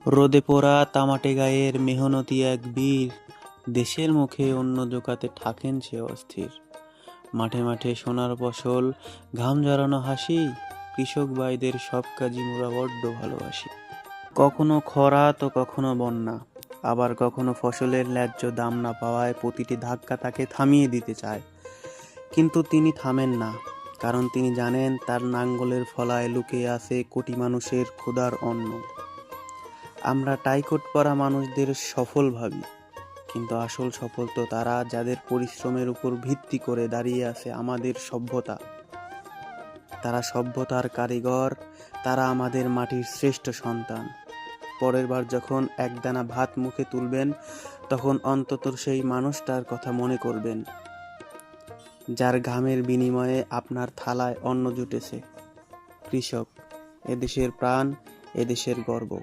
রোদে পোড়া তামাটে গায়ের মেহনতি এক বীর, দেশের মুখে অন্য জোকাতে থাকেন সে অস্থির। মাঠে মাঠে সোনার ফসল, ঘাম ঝরানো হাসি, কৃষক ভাইদের সব কাজই মোরা বড্ড ভালোবাসি। কখনো খরা তো কখনো বন্যা, আবার কখনো ফসলের ন্যায্য দাম না পাওয়ায় প্রতিটি ধাক্কা তাকে থামিয়ে দিতে চায়। কিন্তু তিনি থামেন না, কারণ তিনি জানেন তার নাঙ্গলের ফলায় লুকিয়ে আছে কোটি মানুষের ক্ষুধার অন্ন। আমরা টাইকোট পরা মানুষদের সফল ভাবি, কিন্তু আসল সফল তো তারা যাদের পরিশ্রমের উপর ভিত্তি করে দাঁড়িয়ে আছে আমাদের সভ্যতা। তারা সভ্যতার কারিগর, তারা আমাদের মাটির শ্রেষ্ঠ সন্তান। পরের বার যখন একদানা ভাত মুখে তুলবেন, তখন অন্তত সেই মানুষটার কথা মনে করবেন, যার ঘামের বিনিময়ে আপনার থালায় অন্ন জুটেছে। কৃষক এদেশের প্রাণ, এদেশের গর্ব।